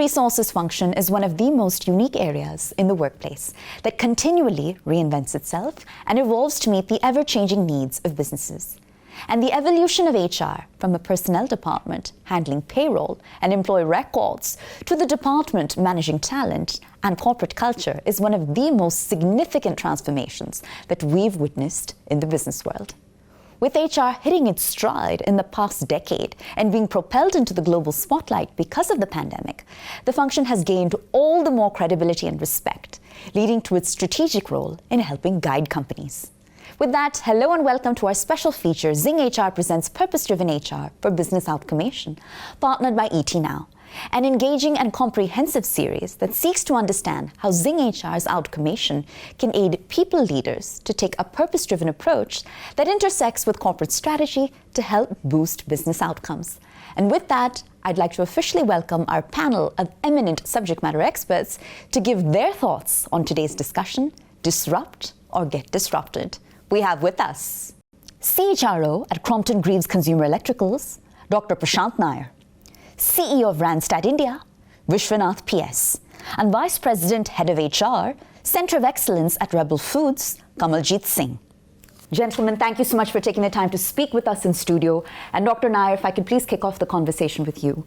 resources function is one of the most unique areas in the workplace that continually reinvents itself and evolves to meet the ever-changing needs of businesses. And the evolution of HR from a personnel department handling payroll and employee records to the department managing talent and corporate culture is one of the most significant transformations that we've witnessed in the business world. With HR hitting its stride in the past decade and being propelled into the global spotlight because of the pandemic, the function has gained all the more credibility and respect, leading to its strategic role in helping guide companies. With that, hello and welcome to our special feature, ZingHR presents Purpose-Driven HR for Business Outcomation, partnered by ET Now, an engaging and comprehensive series that seeks to understand how ZingHR's Outcomation can aid people leaders to take a purpose-driven approach that intersects with corporate strategy to help boost business outcomes. And with that, I'd like to officially welcome our panel of eminent subject matter experts to give their thoughts on today's discussion, Disrupt or Get Disrupted. We have with us CHRO at Crompton Greaves Consumer Electricals, Dr. Prashant Nair, CEO of Randstad India, Vishwanath PS, and Vice President, Head of HR, Center of Excellence at Rebel Foods, Kamaljeet Singh. Gentlemen, thank you so much for taking the time to speak with us in studio. And Dr. Nair, if I could please kick off the conversation with you.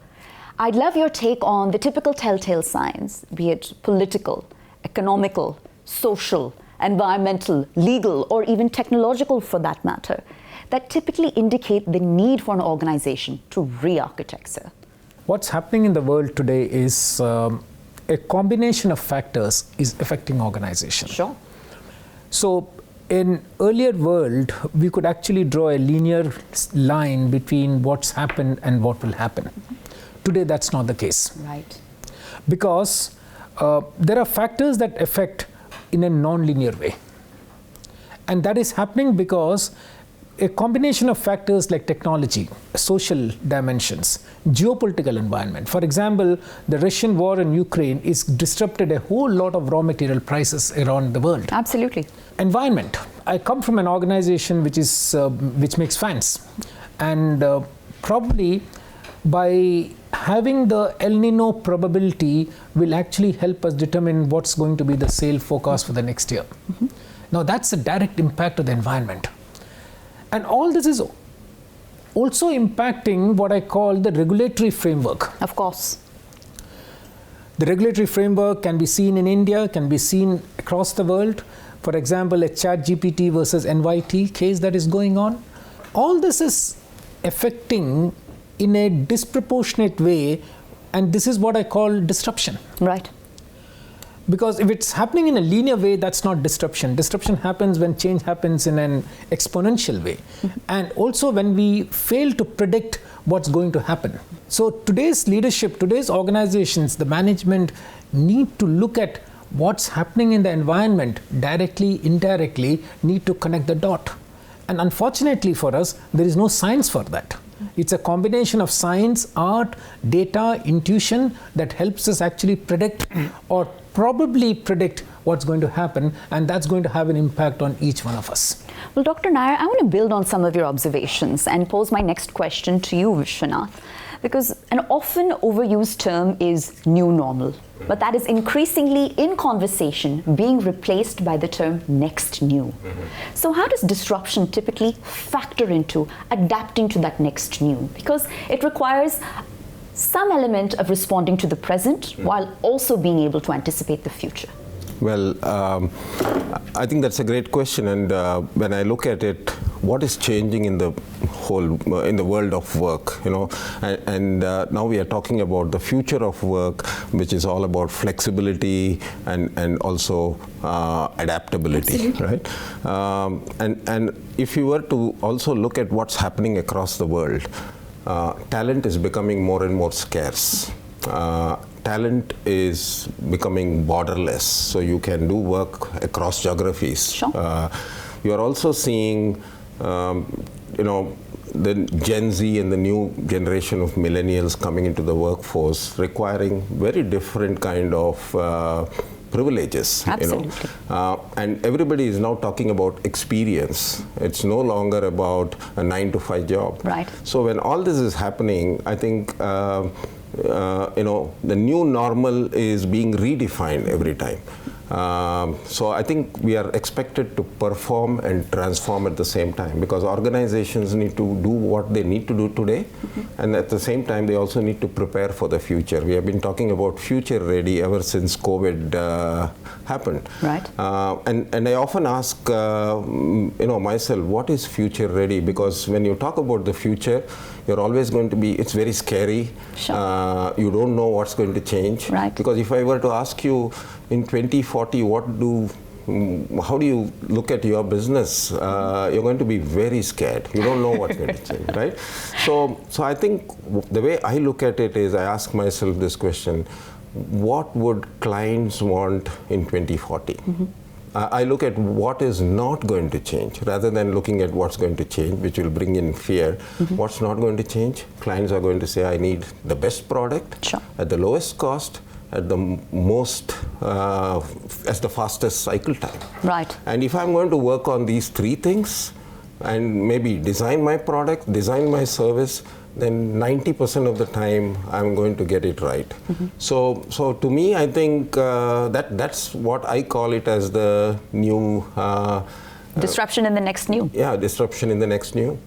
I'd love your take on the typical telltale signs, be it political, economical, social, environmental, legal, or even technological for that matter, that typically indicate the need for an organization to re-architect, sir. What's happening in the world today is a combination of factors is affecting organizations. Sure. So in earlier world, we could actually draw a linear line between what's happened and what will happen. Mm-hmm. Today, that's not the case. Right. Because there are factors that affect in a non-linear way. And that is happening because a combination of factors like technology, social dimensions, geopolitical environment. For example, the Russian war in Ukraine is disrupted a whole lot of raw material prices around the world. Absolutely. Environment. I come from an organization which makes fans. And probably by having the El Nino probability will actually help us determine what's going to be the sale forecast for the next year. Mm-hmm. Now that's a direct impact of the environment. And all this is also impacting what I call the regulatory framework. Of course. The regulatory framework can be seen in India, can be seen across the world. For example, a ChatGPT versus NYT case that is going on. All this is affecting in a disproportionate way, and this is what I call disruption. Right. Because if it's happening in a linear way, that's not disruption. Disruption happens when change happens in an exponential way. Mm-hmm. And also when we fail to predict what's going to happen. So today's leadership, today's organizations, the management need to look at what's happening in the environment directly, indirectly, need to connect the dot. And unfortunately for us, there is no science for that. It's a combination of science, art, data, intuition that helps us actually predict or probably predict what's going to happen, and that's going to have an impact on each one of us. Well, Dr. Nair, I want to build on some of your observations and pose my next question to you, Vishwanath, because an often overused term is new normal, but that is increasingly in conversation being replaced by the term next new. Mm-hmm. So how does disruption typically factor into adapting to that next new? Because it requires some element of responding to the present while also being able to anticipate the future. Well, I think that's a great question, and when I look at it, what is changing in the whole in the world of work, and now we are talking about the future of work, which is all about flexibility and also adaptability. Absolutely. Right? And if you were to also look at what's happening across the world, talent is becoming more and more scarce. Talent is becoming borderless, so you can do work across geographies. Sure. You are also seeing, the Gen Z and the new generation of millennials coming into the workforce requiring very different kind of privileges. Absolutely. And everybody is now talking about experience. It's no longer about a 9-to-5 job. Right. So when all this is happening, I think the new normal is being redefined every time. So I think we are expected to perform and transform at the same time, because organizations need to do what they need to do today, and at the same time they also need to prepare for the future. We have been talking about future ready ever since COVID happened. Right. And I often ask myself, what is future ready? Because when you talk about the future, you're always going to be, it's very scary. Sure. You don't know what's going to change. Right. Because if I were to ask you in 2040, how do you look at your business? You're going to be very scared. You don't know what's going to change, right? So I think the way I look at it is I ask myself this question: what would clients want in 2040? I look at what is not going to change rather than looking at what's going to change, which will bring in fear. What's not going to change? Clients are going to say, I need the best product, sure, at the lowest cost, at the most, as the fastest cycle time. Right. And if I'm going to work on these three things and maybe design my product, design my service, then 90% of the time I'm going to get it right. So to me, I think that's what I call it as the new... disruption in the next new. Yeah, disruption in the next new.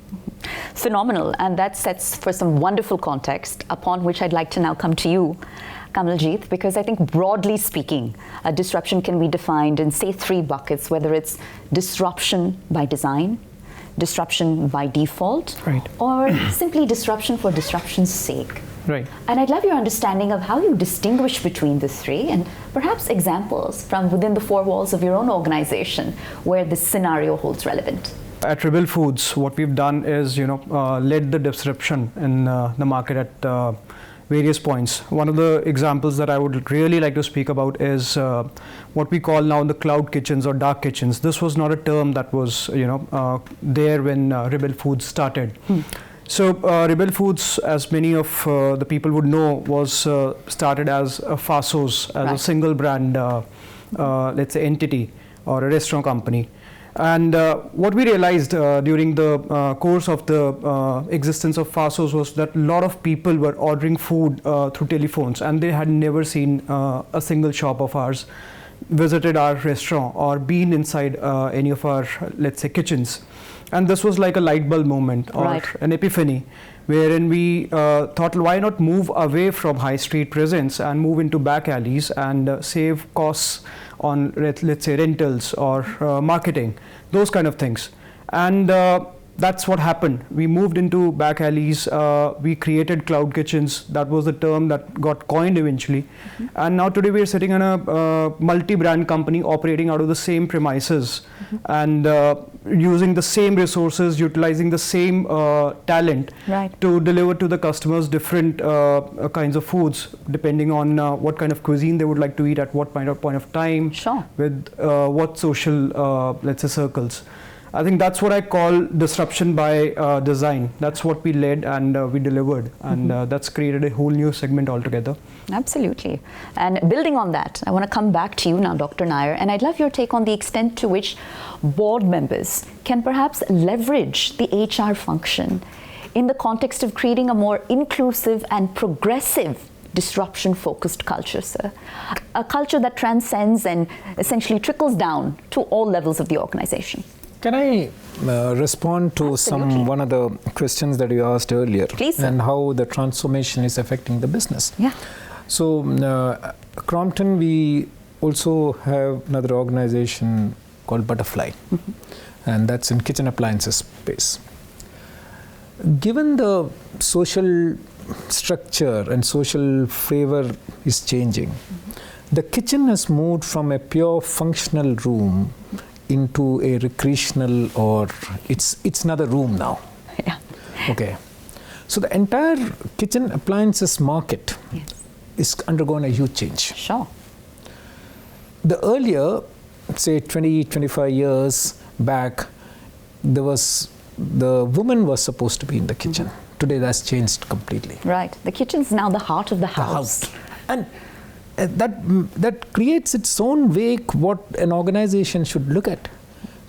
Phenomenal, and that sets for some wonderful context upon which I'd like to now come to you, Kamaljeet, because I think broadly speaking, a disruption can be defined in, say, three buckets, whether it's disruption by design, disruption by default, right, or simply disruption for disruption's sake. Right. And I'd love your understanding of how you distinguish between the three, and perhaps examples from within the four walls of your own organization where this scenario holds relevant. At Rebel Foods, what we've done is, led the disruption in the market at various points. One of the examples that I would really like to speak about is what we call now the cloud kitchens or dark kitchens. This was not a term that was, there when Rebel Foods started. So Rebel Foods, as many of the people would know, was started as a Fasos, as right, a single brand, let's say, entity or a restaurant company. And what we realized during the course of the existence of Fasos was that a lot of people were ordering food through telephones, and they had never seen a single shop of ours, visited our restaurant, or been inside any of our, let's say, kitchens. And this was like a light bulb moment or right, an epiphany, wherein we thought, why not move away from high street presence and move into back alleys and save costs on, let's say, rentals or marketing, those kind of things. And that's what happened. We moved into back alleys, we created cloud kitchens. That was the term that got coined eventually. And now today we are sitting in a multi-brand company operating out of the same premises and using the same resources, utilizing the same talent, right, to deliver to the customers different kinds of foods, depending on what kind of cuisine they would like to eat at what point of time, sure, with what social, let's say, circles. I think that's what I call disruption by design. That's what we led and we delivered, and that's created a whole new segment altogether. Absolutely. And building on that, I want to come back to you now, Dr. Nair, and I'd love your take on the extent to which board members can perhaps leverage the HR function in the context of creating a more inclusive and progressive disruption-focused culture, sir. A culture that transcends and essentially trickles down to all levels of the organization. Can I respond to Absolutely. one of the questions that you asked earlier? Please, sir. And how the transformation is affecting the business? Yeah. So, Crompton, we also have another organization called Butterfly, and that's in kitchen appliances space. Given the social structure and social flavor is changing, the kitchen has moved from a pure functional room into a recreational, or it's another room now. Yeah. Okay. So the entire kitchen appliances market is undergone a huge change. Sure. The earlier, say 20, 25 years back, the woman was supposed to be in the kitchen. Today that's changed completely. Right. The kitchen's now the heart of the house. And that creates its own way what an organization should look at.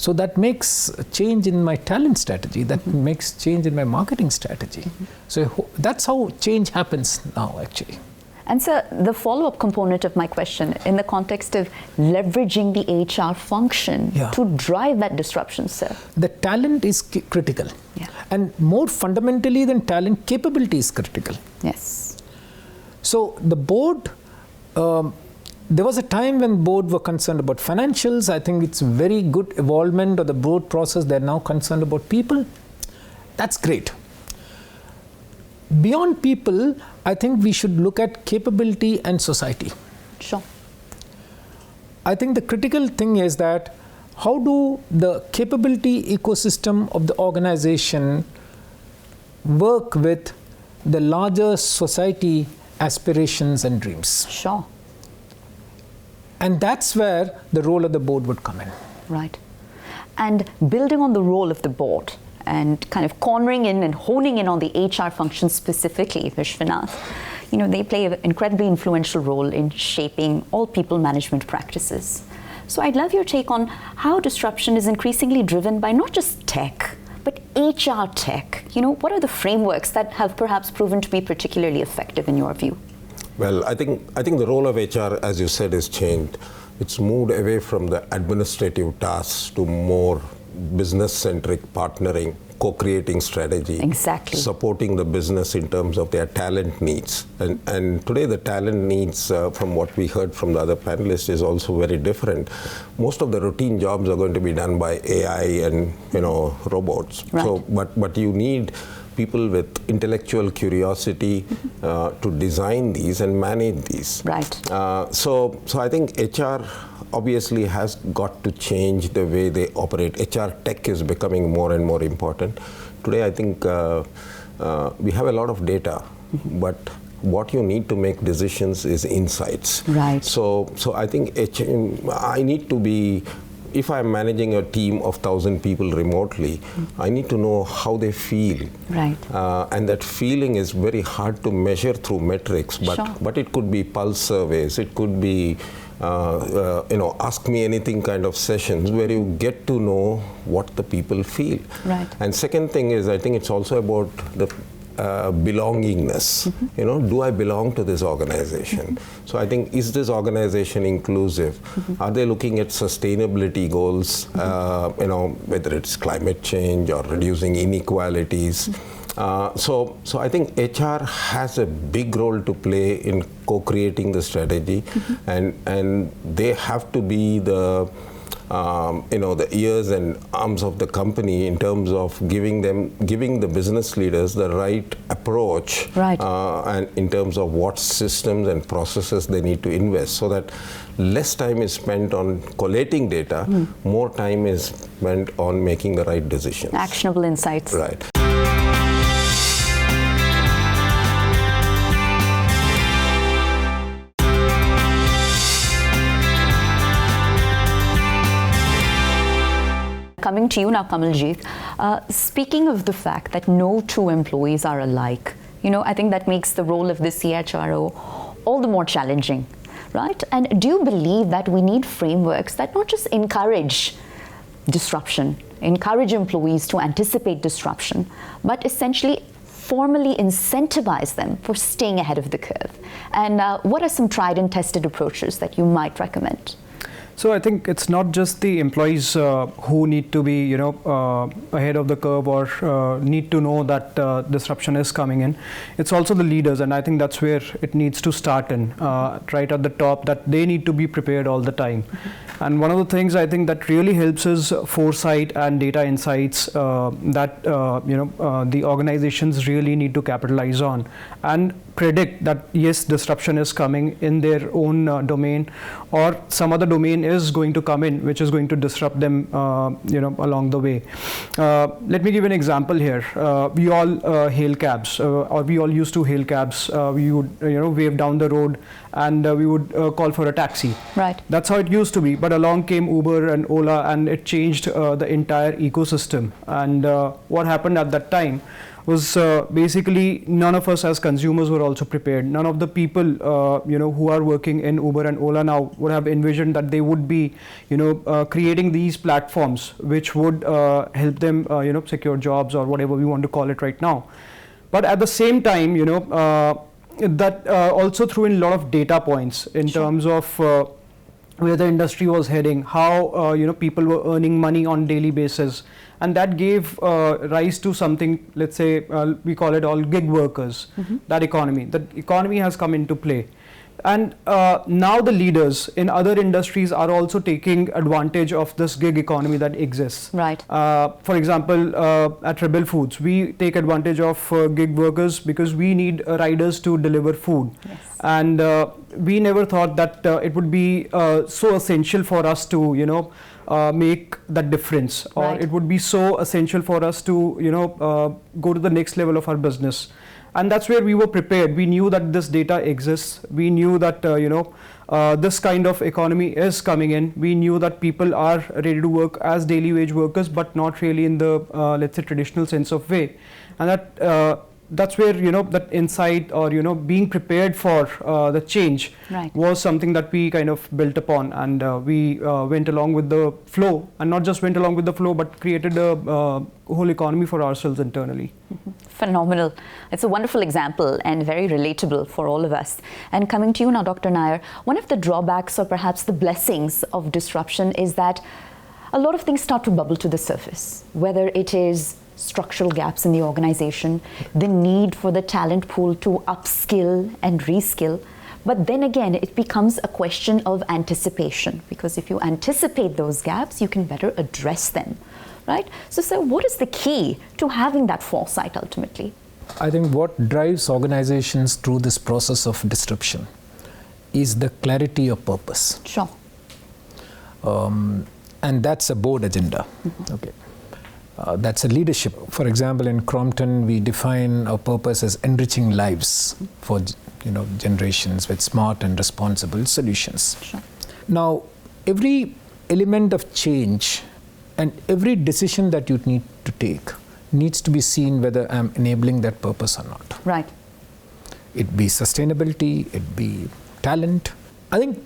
So that makes a change in my talent strategy, that makes change in my marketing strategy. So that's how change happens now, actually. And so the follow-up component of my question, in the context of leveraging the HR function to drive that disruption, sir. The talent is critical. Yeah. And more fundamentally than talent, capability is critical. Yes. So the board, there was a time when board were concerned about financials. I think it's very good evolvement of the board process. They're now concerned about people. That's great. Beyond people, I think we should look at capability and society. Sure. I think the critical thing is that how do the capability ecosystem of the organization work with the larger society aspirations and dreams? Sure. And that's where the role of the board would come in. Right. And building on the role of the board and kind of cornering in and honing in on the HR function specifically, Vishwanath, they play an incredibly influential role in shaping all people management practices. So I'd love your take on how disruption is increasingly driven by not just tech, but HR tech. What are the frameworks that have perhaps proven to be particularly effective in your view? Well, I think the role of HR, as you said, has changed. It's moved away from the administrative tasks to more business-centric partnering, co-creating strategy, exactly, supporting the business in terms of their talent needs. And today the talent needs, from what we heard from the other panelists, is also very different. Most of the routine jobs are going to be done by AI and robots. Right. So, but you need people with intellectual curiosity to design these and manage these. Right. So I think HR obviously has got to change the way they operate. HR tech is becoming more and more important. Today, I think we have a lot of data, but what you need to make decisions is insights. Right. So I think I need to be, if I'm managing a team of 1,000 people remotely, I need to know how they feel. Right. And that feeling is very hard to measure through metrics, but it could be pulse surveys, it could be ask me anything kind of sessions where you get to know what the people feel. Right. And second thing is, I think it's also about the belongingness. Do I belong to this organization? So I think, is this organization inclusive? Are they looking at sustainability goals, whether it's climate change or reducing inequalities? So I think HR has a big role to play in co-creating the strategy, and they have to be the the ears and arms of the company in terms of giving the business leaders the right approach, and in terms of what systems and processes they need to invest, so that less time is spent on collating data, more time is spent on making the right decisions. Actionable insights. Right. Coming to you now, Kamaljeet, speaking of the fact that no two employees are alike, I think that makes the role of the CHRO all the more challenging, right? And do you believe that we need frameworks that not just encourage disruption, encourage employees to anticipate disruption, but essentially formally incentivize them for staying ahead of the curve? And what are some tried and tested approaches that you might recommend? So I think it's not just the employees who need to be, ahead of the curve or need to know that disruption is coming in. It's also the leaders, and I think that's where it needs to start in, right at the top, that they need to be prepared all the time. And one of the things I think that really helps is foresight and data insights that the organizations really need to capitalize on and predict that yes, disruption is coming in their own domain, or some other domain is going to come in which is going to disrupt them along the way. Let me give an example here. We all hail cabs, or we all used to hail cabs. We would wave down the road and we would call for a taxi. Right. That's how it used to be, but along came Uber and Ola, and it changed the entire ecosystem. And what happened at that time was basically none of us as consumers were also prepared. None of the people who are working in Uber and Ola now would have envisioned that they would be creating these platforms which would help them secure jobs or whatever we want to call it right now. But at the same time, that also threw in a lot of data points in terms of where the industry was heading, how people were earning money on daily basis, and that gave rise to something, let's say we call it all gig workers. That economy has come into play. And now the leaders in other industries are also taking advantage of this gig economy that exists. Right. For example, at Rebel Foods, we take advantage of gig workers because we need riders to deliver food. Yes. And we never thought that it would be so essential for us to, make that difference, or Right. it would be so essential for us to, go to the next level of our business. And that's where we were prepared. We knew that this data exists. We knew that this kind of economy is coming in. We knew that people are ready to work as daily wage workers, but not really in the let's say traditional sense of way. And that's where that insight or being prepared for the change Right. was something that we kind of built upon, and we went along with the flow, and not just went along with the flow, but created a whole economy for ourselves internally. Phenomenal. It's a wonderful example and very relatable for all of us. And coming to you now, Dr. Nair, one of the drawbacks or perhaps the blessings of disruption is that a lot of things start to bubble to the surface, whether it is structural gaps in the organization, the need for the talent pool to upskill and reskill. But then again, it becomes a question of anticipation, because if you anticipate those gaps, you can better address them, right? So, sir, what is the key to having that foresight ultimately? I think what drives organizations through this process of disruption is the clarity of purpose. Sure. And that's a board agenda. Okay. That's a leadership. For example, in Crompton, we define our purpose as enriching lives for generations with smart and responsible solutions. Sure. Now, every element of change and every decision that you need to take needs to be seen whether I'm enabling that purpose or not. Right. It be sustainability, it be talent. I think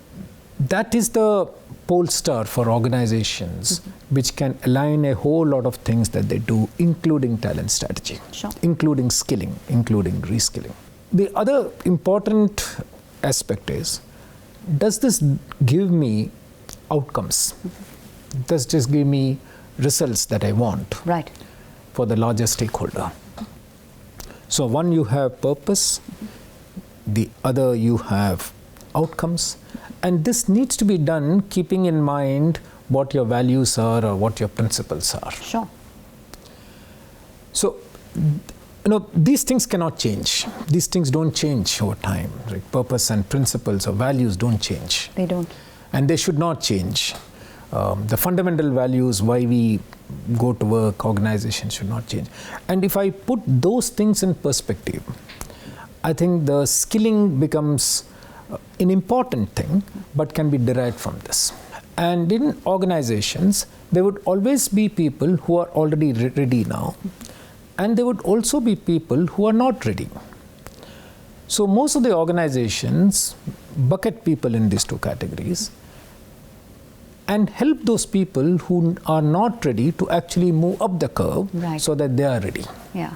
that is the pole star for organizations which can align a whole lot of things that they do, including talent strategy, Sure. including skilling, including reskilling. The other important aspect is, does this give me outcomes? Does this give me results that I want Right. for the larger stakeholder? So one, you have purpose, the other you have outcomes, and this needs to be done keeping in mind what your values are or what your principles are. Sure. So, these things cannot change. These things don't change over time. Like purpose and principles or values don't change. They don't. And they should not change. The fundamental values, why we go to work, organizations should not change. And if I put those things in perspective, I think the skilling becomes an important thing, but can be derived from this. And in organizations, there would always be people who are already ready now, and there would also be people who are not ready. So most of the organizations bucket people in these two categories and help those people who are not ready to actually move up the curve. Right. So that they are ready. Yeah.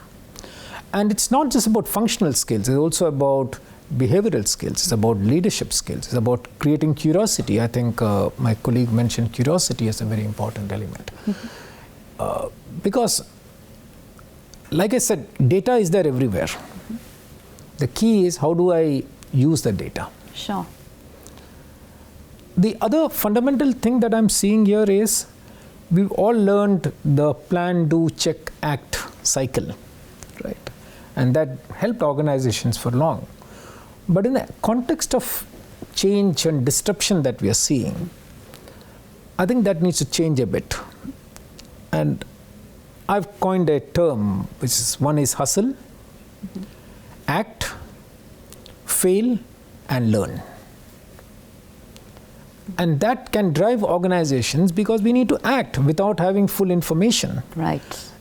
And it's not just about functional skills, it's also about behavioral skills, it's about leadership skills, it's about creating curiosity. I think my colleague mentioned curiosity as a very important element. Because, like I said, data is there everywhere. The key is, how do I use the data? Sure. The other fundamental thing that I'm seeing here is, we've all learned the plan, do, check, act cycle, right? And that helped organizations for long. But in the context of change and disruption that we are seeing, I think that needs to change a bit. And I've coined a term, which is, one is hustle, act, fail, and learn. And that can drive organizations because we need to act without having full information. Right.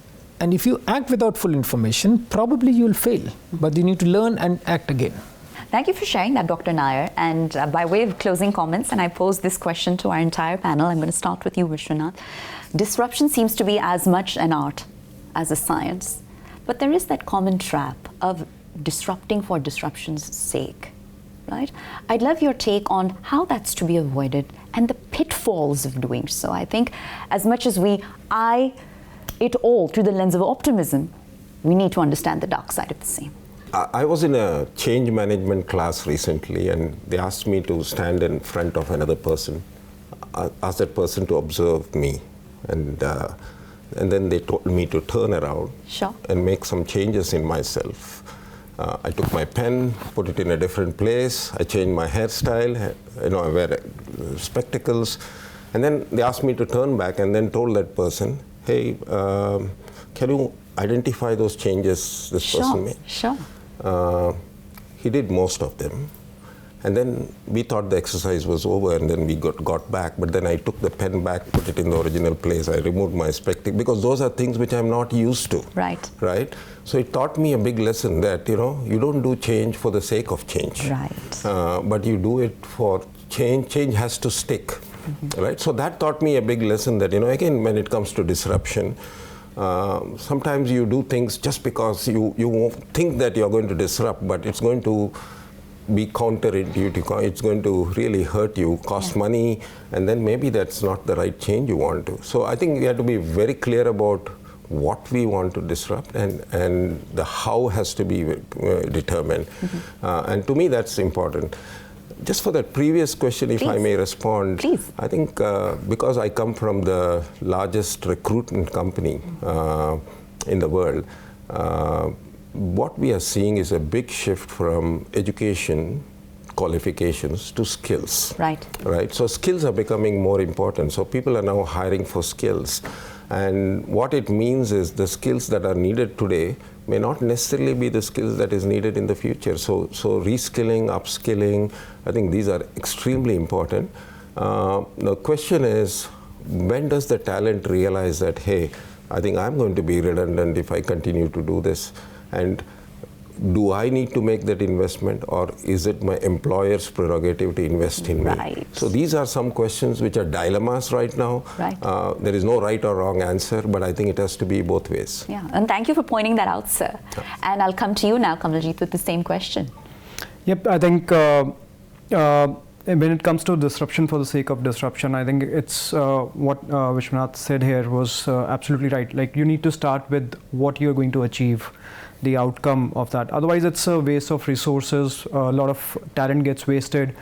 And if you act without full information, probably you'll fail. But you need to learn and act again. Thank you for sharing that, Dr. Nair. And by way of closing comments, and I pose this question to our entire panel, I'm going to start with you, Vishwanath. Disruption seems to be as much an art as a science, but there is that common trap of disrupting for disruption's sake, right? I'd love your take on how that's to be avoided and the pitfalls of doing so. I think as much as we eye it all through the lens of optimism, we need to understand the dark side of the same. I was in a change management class recently, and they asked me to stand in front of another person, ask that person to observe me, and then they told me to turn around and make some changes in myself. I took my pen, put it in a different place. I changed my hairstyle. I wear spectacles, and then they asked me to turn back, and then told that person, "Hey, can you identify those changes this person made?" Sure. He did most of them, and then we thought the exercise was over, and then we got back. But then I took the pen back, put it in the original place. I removed my spectacle, because those are things which I'm not used to. Right. So it taught me a big lesson that you don't do change for the sake of change. Right. But you do it for change. Change has to stick. Mm-hmm. Right. So that taught me a big lesson that again, when it comes to disruption, sometimes you do things just because you think that you're going to disrupt, but it's going to be counterintuitive. It's going to really hurt you, cost money, and then maybe that's not the right change you want to. So I think we have to be very clear about what we want to disrupt, and the how has to be determined. Mm-hmm. And to me, that's important. Just for that previous question, if I may respond, I think because I come from the largest recruitment company in the world, what we are seeing is a big shift from education qualifications to skills. Right. So skills are becoming more important. So people are now hiring for skills. And what it means is the skills that are needed today may not necessarily be the skills that is needed in the future. So reskilling, upskilling, I think these are extremely important. The question is, when does the talent realize that, hey, I think I'm going to be redundant if I continue to do this? And do I need to make that investment, or is it my employer's prerogative to invest in me? So these are some questions which are dilemmas right now. There is no right or wrong answer, but I think it has to be both ways. Yeah, and thank you for pointing that out, sir. And I'll come to you now, Kamaljit, with the same question. Yep, I think when it comes to disruption for the sake of disruption, I think it's what Vishwanath said here was absolutely right. Like, you need to start with what you're going to achieve, the outcome of that. Otherwise, it's a waste of resources. A lot of talent gets wasted.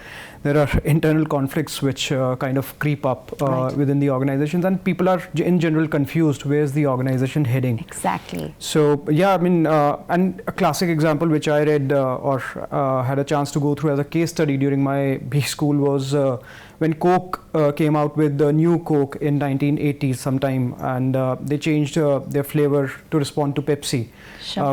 There are internal conflicts which kind of creep up within the organizations, and people are in general confused. Where's the organization heading? Exactly. So yeah, I mean, and a classic example which I read or had a chance to go through as a case study during my B school was when Coke came out with the new Coke in 1980s sometime, and they changed their flavor to respond to Pepsi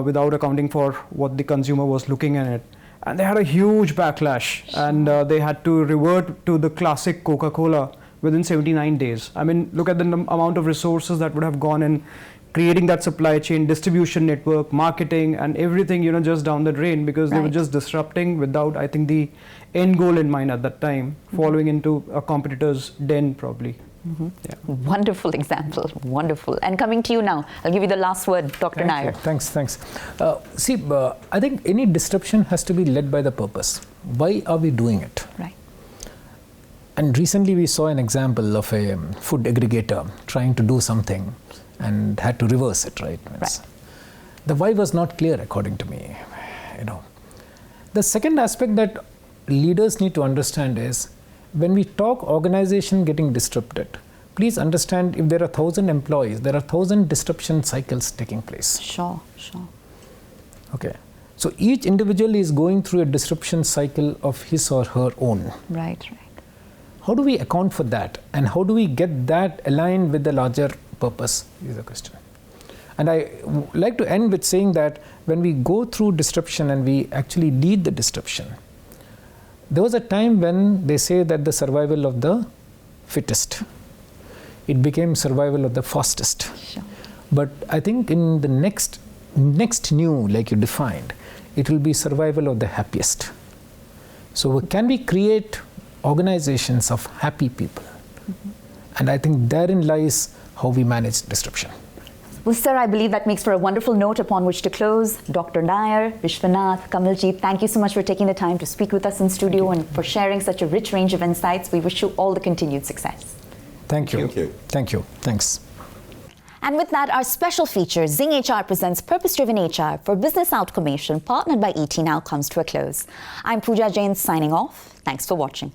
without accounting for what the consumer was looking at it. And they had a huge backlash, and they had to revert to the classic Coca-Cola within 79 days. I mean, look at the amount of resources that would have gone in creating that supply chain, distribution network, marketing, and everything, just down the drain, because they were just disrupting without, I think, the end goal in mind at that time, following into a competitor's den probably. Mm-hmm. Yeah. Wonderful example, wonderful. And coming to you now, I'll give you the last word, Dr. Nair. Thanks. I think any disruption has to be led by the purpose. Why are we doing it? Right. And recently we saw an example of a food aggregator trying to do something and had to reverse it, right? The why was not clear, according to me. The second aspect that leaders need to understand is, when we talk organization getting disrupted, please understand, if there are 1,000 employees, there are 1,000 disruption cycles taking place. Sure. Okay. So each individual is going through a disruption cycle of his or her own. Right. How do we account for that? And how do we get that aligned with the larger purpose is the question. And I like to end with saying that when we go through disruption and we actually lead the disruption, there was a time when they say that the survival of the fittest, it became survival of the fastest. Sure. But I think in the next new, like you defined, it will be survival of the happiest. So can we create organizations of happy people? And I think therein lies how we manage disruption. Well, sir, I believe that makes for a wonderful note upon which to close. Dr. Nair, Vishwanath, Kamalji, thank you so much for taking the time to speak with us in studio and for sharing such a rich range of insights. We wish you all the continued success. Thank you. Thank you. Thank you. Thanks. And with that, our special feature, ZingHR presents Purpose-Driven HR for Business Outcomation, partnered by ET, now comes to a close. I'm Pooja Jain signing off. Thanks for watching.